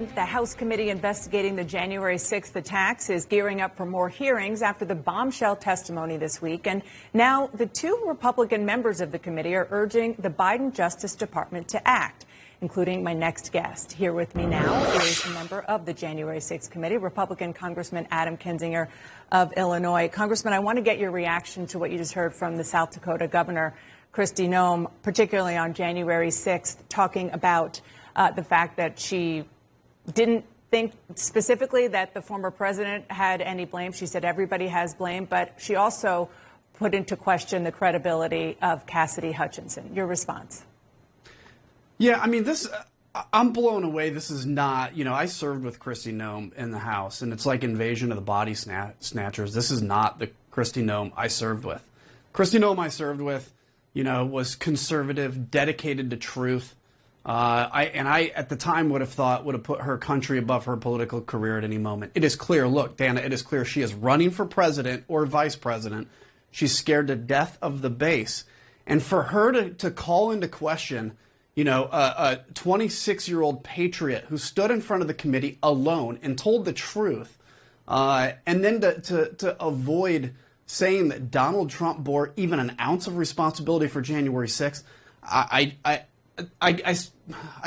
The House committee investigating the January 6th attacks is gearing up for more hearings after the bombshell testimony this week. And now the two Republican members of the committee are urging the Biden Justice Department to act, including my next guest. Here with me now is a member of the January 6th committee, Republican Congressman Adam Kinzinger of Illinois. Congressman, I want to get your reaction to what you just heard from the South Dakota Governor, Kristi Noem, particularly on January 6th, talking about the fact that she didn't think specifically that the former president had any blame. She said everybody has blame, but she also put into question the credibility of Cassidy Hutchinson. Your response? Yeah, I mean, I'm blown away. This is not, I served with Kristi Noem in the House, and it's like Invasion of the Body Snatchers. This is not the Kristi Noem I served with. Kristi Noem I served with, was conservative, dedicated to truth. I at the time would have put her country above her political career at any moment. It is clear, look, Dana, it is clear she is running for president or vice president. She's scared to death of the base. And for her to call into question, a 26-year-old patriot who stood in front of the committee alone and told the truth, and then to avoid saying that Donald Trump bore even an ounce of responsibility for January 6th, I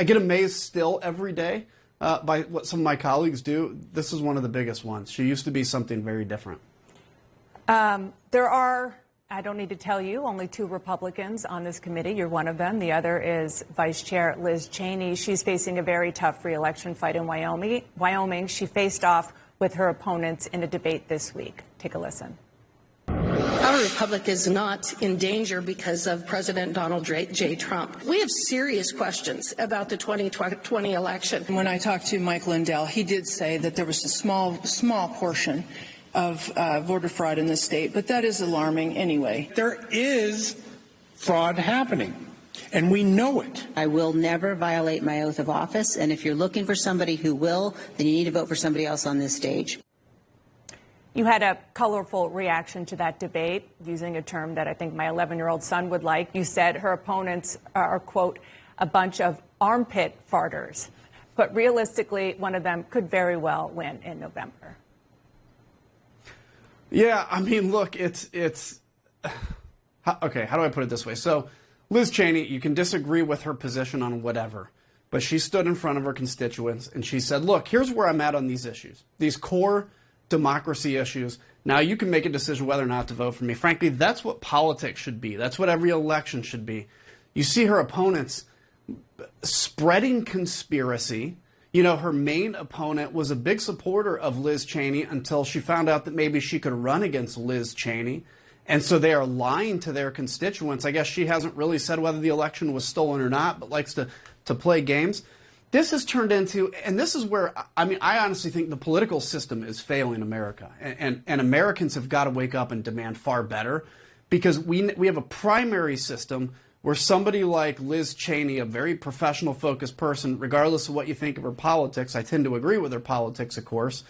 get amazed still every day by what some of my colleagues do. This is one of the biggest ones. She used to be something very different. There are, I don't need to tell you, only two Republicans on this committee. You're one of them. The other is Vice Chair Liz Cheney. She's facing a very tough re-election fight in Wyoming. She faced off with her opponents in a debate this week. Take a listen. Our republic is not in danger because of President Donald J. Trump. We have serious questions about the 2020 election. When I talked to Mike Lindell, he did say that there was a small portion of voter fraud in the state, but that is alarming anyway. There is fraud happening, and we know it. I will never violate my oath of office, and if you're looking for somebody who will, then you need to vote for somebody else on this stage. You had a colorful reaction to that debate, using a term that I think my 11-year-old son would like. You said her opponents are, quote, a bunch of armpit farters. But realistically, one of them could very well win in November. Yeah, I mean, look, it's okay, how do I put it this way? So Liz Cheney, you can disagree with her position on whatever, but she stood in front of her constituents and she said, look, here's where I'm at on these issues, these core democracy issues. Now you can make a decision whether or not to vote for me. Frankly, that's what politics should be. That's what every election should be. You see her opponents spreading conspiracy. Her main opponent was a big supporter of Liz Cheney until she found out that maybe she could run against Liz Cheney. And so they are lying to their constituents. I guess she hasn't really said whether the election was stolen or not, but likes to play games. This has turned into, and this is where, I honestly think the political system is failing America. And Americans have got to wake up and demand far better, because we have a primary system where somebody like Liz Cheney, a very professional, focused person, regardless of what you think of her politics, I tend to agree with her politics, of course,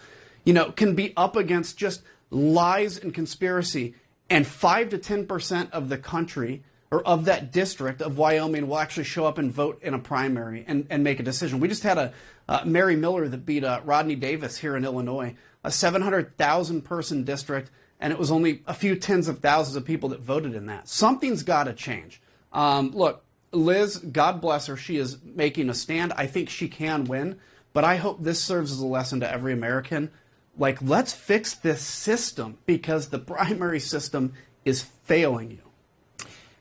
can be up against just lies and conspiracy, and 5 to 10% of the country or of that district of Wyoming will actually show up and vote in a primary and make a decision. We just had a Mary Miller that beat Rodney Davis here in Illinois, a 700,000 person district, and it was only a few tens of thousands of people that voted in that. Something's got to change. Look, Liz, God bless her, she is making a stand. I think she can win, but I hope this serves as a lesson to every American. Like, let's fix this system, because the primary system is failing you.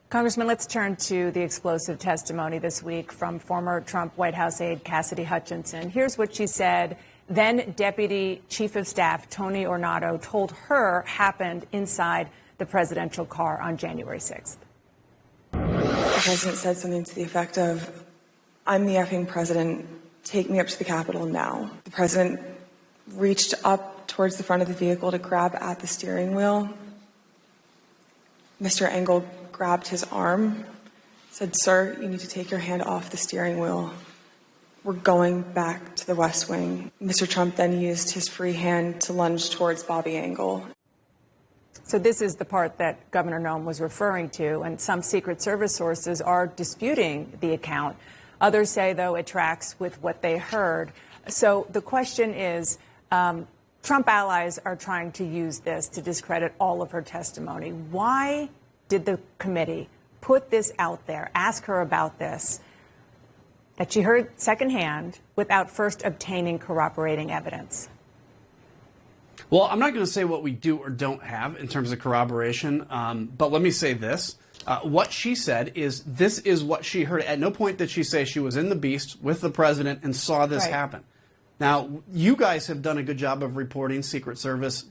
Congressman, let's turn to the explosive testimony this week from former Trump White House aide Cassidy Hutchinson. Here's what she said. Then Deputy Chief of Staff Tony Ornato told her happened inside the presidential car on January 6th. The president said something to the effect of, "I'm the effing president. Take me up to the Capitol now." The president reached up towards the front of the vehicle to grab at the steering wheel. Mr. Engel grabbed his arm, said, "Sir, you need to take your hand off the steering wheel. We're going back to the West Wing." Mr. Trump then used his free hand to lunge towards Bobby Engel. So this is the part that Governor Noem was referring to, and some Secret Service sources are disputing the account. Others say, though, it tracks with what they heard. So the question is, Trump allies are trying to use this to discredit all of her testimony. Why did the committee put this out there, ask her about this, that she heard secondhand without first obtaining corroborating evidence? Well, I'm not going to say what we do or don't have in terms of corroboration, but let me say this. What she said is this is what she heard. At no point did she say she was in the Beast with the president and saw this happen. Now, you guys have done a good job of reporting Secret Service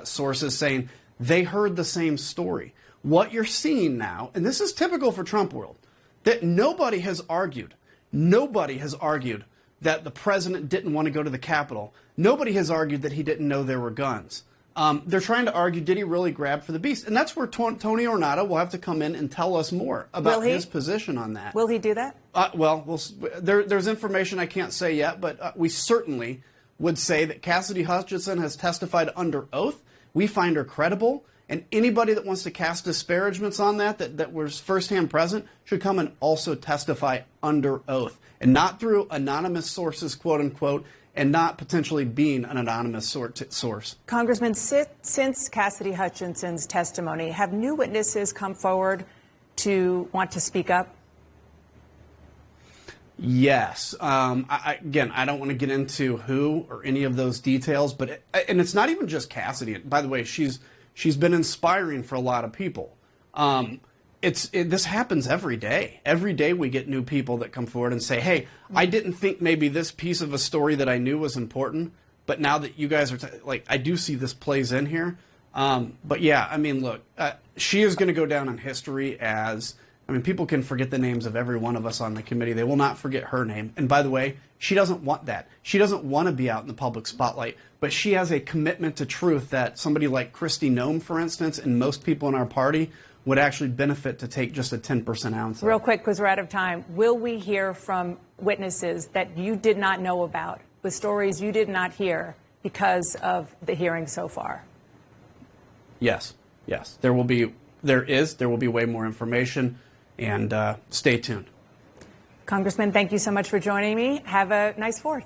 sources saying they heard the same story. What you're seeing now, and this is typical for Trump world, that nobody has argued that the president didn't want to go to the Capitol. Nobody has argued that he didn't know there were guns. They're trying to argue, did he really grab for the Beast? And that's where Tony Ornato will have to come in and tell us more about his position on that. Will he do that? There's information I can't say yet, but we certainly would say that Cassidy Hutchinson has testified under oath. We find her credible. And anybody that wants to cast disparagements on that was firsthand present should come and also testify under oath and not through anonymous sources, quote unquote, and not potentially being an anonymous source. Congressman, since Cassidy Hutchinson's testimony, have new witnesses come forward to want to speak up? Yes. Again, I don't want to get into who or any of those details, but and it's not even just Cassidy. By the way, she's been inspiring for a lot of people. This happens every day. Every day we get new people that come forward and say, hey, I didn't think maybe this piece of a story that I knew was important, but now that you guys are, I do see this plays in here. But yeah, I mean, look, she is going to go down in history as, people can forget the names of every one of us on the committee. They will not forget her name. And by the way, she doesn't want that. She doesn't want to be out in the public spotlight, but she has a commitment to truth that somebody like Noem, for instance, and most people in our party would actually benefit to take just a 10% ounce. Real quick, because we're out of time, will we hear from witnesses that you did not know about, with stories you did not hear because of the hearing so far? Yes. There will be way more information, and stay tuned. Congressman, thank you so much for joining me. Have a nice 4th.